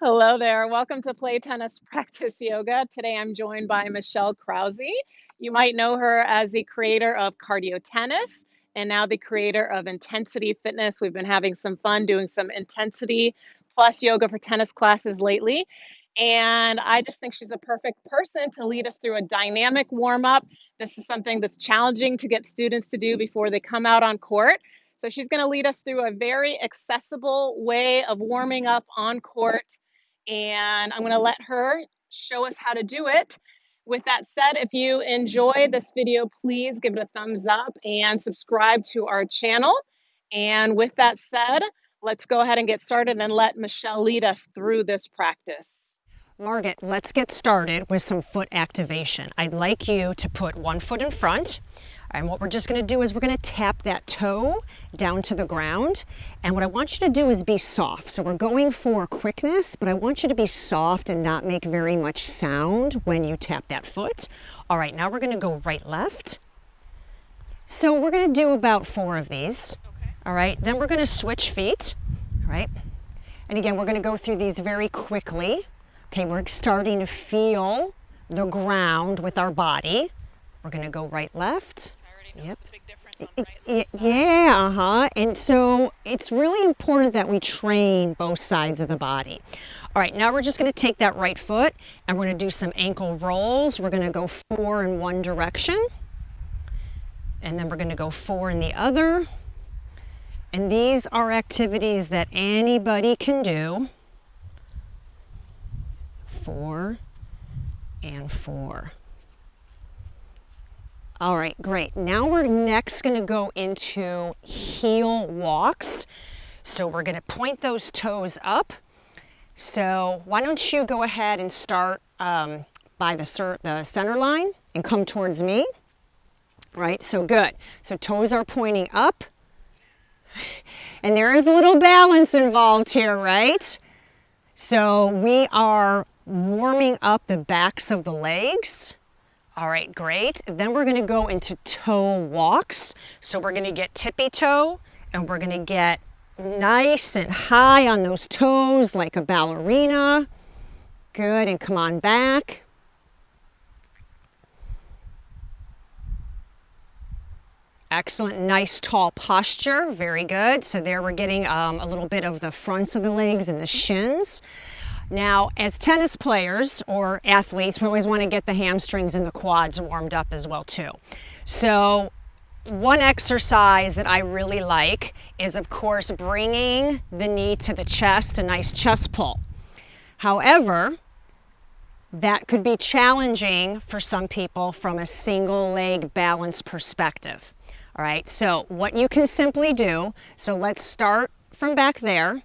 Hello there. Welcome to Play Tennis Practice Yoga. Today I'm joined by Michele Krause. You might know her as the creator of Cardio Tennis and now the creator of inTENNSity Fitness. We've been having some fun doing some inTENNSity plus yoga for tennis classes lately. And I just think she's a perfect person to lead us through a dynamic warm up. This is something that's challenging to get students to do before they come out on court. So she's going to lead us through a very accessible way of warming up on court. And I'm going to let her show us how to do it. With that said, if you enjoy this video, please give it a thumbs up and subscribe to our channel. And with that said, let's go ahead and get started and let Michele lead us through this practice. Margit, let's get started with some foot activation. I'd like you to put one foot in front. And what we're just going to do is we're going to tap that toe down to the ground. And what I want you to do is be soft. So we're going for quickness, but I want you to be soft and not make very much sound when you tap that foot. All right, now we're going to go right, left. So we're going to do about 4 of these. Okay. All right, then we're going to switch feet. All right. And again, we're going to go through these very quickly. Okay, we're starting to feel the ground with our body. We're going to go right, left. I already noticed a big difference on the right side. Yeah, And so it's really important that we train both sides of the body. All right, now we're just going to take that right foot and we're going to do some ankle rolls. We're going to go 4 in one direction. And then we're going to go 4 in the other. And these are activities that anybody can do. 4 and 4. All right, great. Now we're next going to go into heel walks. So we're going to point those toes up. So why don't you go ahead and start by the center line and come towards me. Right, so good. So toes are pointing up. And there is a little balance involved here, right? So we are warming up the backs of the legs. All right, great. Then we're going to go into toe walks. So we're going to get tippy toe and we're going to get nice and high on those toes like a ballerina. Good, and come on back. Excellent, nice tall posture, very good. So there we're getting a little bit of the fronts of the legs and the shins. Now, as tennis players or athletes, we always want to get the hamstrings and the quads warmed up as well too. So one exercise that I really like is, of course, bringing the knee to the chest, a nice chest pull. However, that could be challenging for some people from a single leg balance perspective. All right, so what you can simply do, so let's start from back there.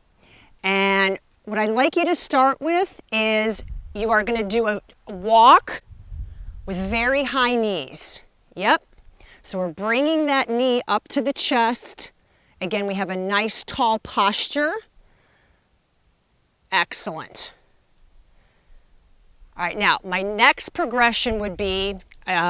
And what I'd like you to start with is you are going to do a walk with very high knees. Yep. So we're bringing that knee up to the chest. Again, we have a nice tall posture. Excellent. All right, now my next progression would be,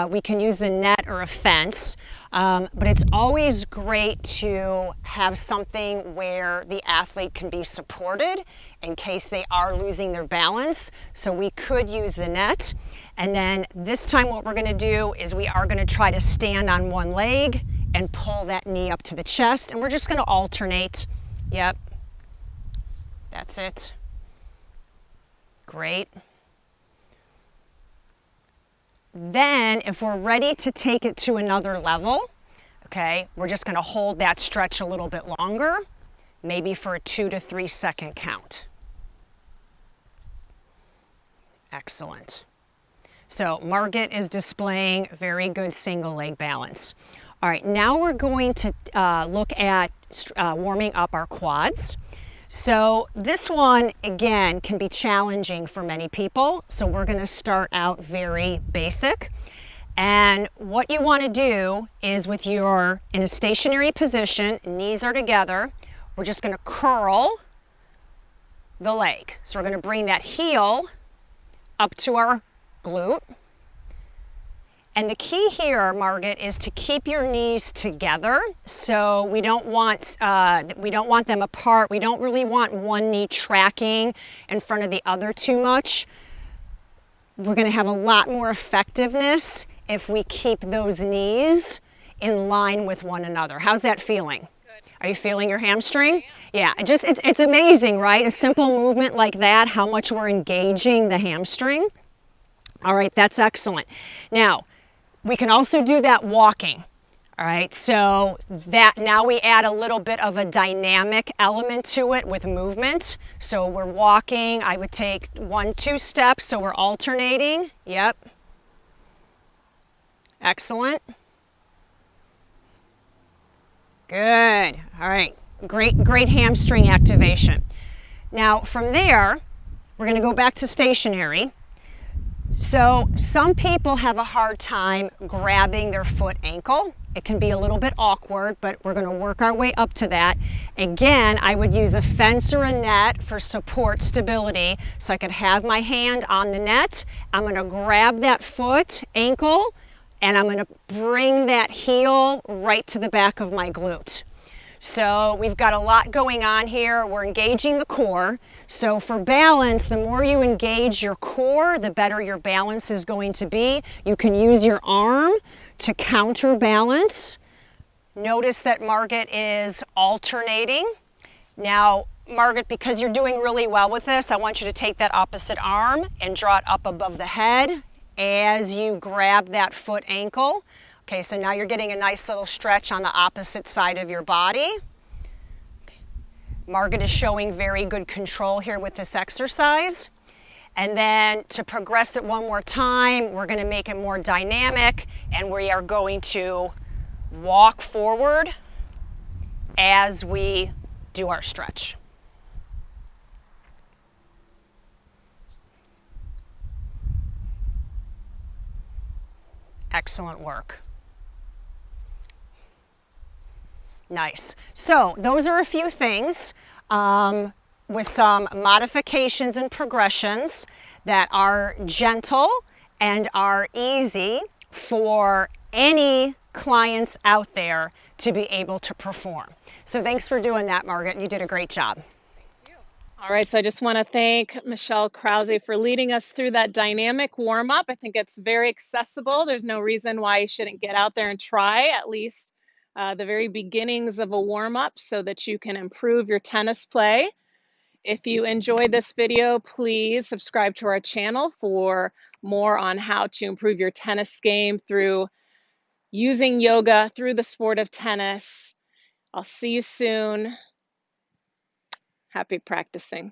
we can use the net or a fence, but it's always great to have something where the athlete can be supported in case they are losing their balance. So we could use the net. And then this time what we're going to do is we are going to try to stand on one leg and pull that knee up to the chest. And we're just going to alternate. Yep. That's it. Great. Then, if we're ready to take it to another level, okay, we're just going to hold that stretch a little bit longer, maybe for a 2 to 3 second count. Excellent. So, Margit is displaying very good single leg balance. All right, now we're going to look at warming up our quads. So this one, again, can be challenging for many people. So we're going to start out very basic. And what you want to do is with your, in a stationary position, knees are together, we're just going to curl the leg. So we're going to bring that heel up to our glute. And the key here, Margit, is to keep your knees together. So we don't want them apart. We don't really want one knee tracking in front of the other too much. We're going to have a lot more effectiveness if we keep those knees in line with one another. How's that feeling? Good. Are you feeling your hamstring? Yeah, it's amazing, right? A simple movement like that, how much we're engaging the hamstring. All right, that's excellent. Now, we can also do that walking. All right, so that now we add a little bit of a dynamic element to it with movement. So we're walking, I would take 1, 2 steps, so we're alternating. Yep. Excellent. Good. All right, great hamstring activation. Now from there, we're going to go back to stationary. So some people have a hard time grabbing their foot ankle. It can be a little bit awkward, but we're going to work our way up to that. Again, I would use a fence or a net for support stability. So I could have my hand on the net. I'm going to grab that foot, ankle, and I'm going to bring that heel right to the back of my glute. So we've got a lot going on here. We're engaging the core. So for balance, the more you engage your core, the better your balance is going to be. You can use your arm to counterbalance. Notice that Margit is alternating. Now, Margit, because you're doing really well with this, I want you to take that opposite arm and draw it up above the head as you grab that foot ankle. Okay, so now you're getting a nice little stretch on the opposite side of your body. Margit is showing very good control here with this exercise. And then to progress it one more time, we're going to make it more dynamic, and we are going to walk forward as we do our stretch. Excellent work. Nice. So those are a few things with some modifications and progressions that are gentle and are easy for any clients out there to be able to perform. So thanks for doing that, Margit. You did a great job. All right, so I just want to thank Michele Krause for leading us through that dynamic warm-up. I think it's very accessible. There's no reason why you shouldn't get out there and try at least the very beginnings of a warm-up so that you can improve your tennis play. If you enjoyed this video, please subscribe to our channel for more on how to improve your tennis game through using yoga through the sport of tennis. I'll see you soon. Happy practicing.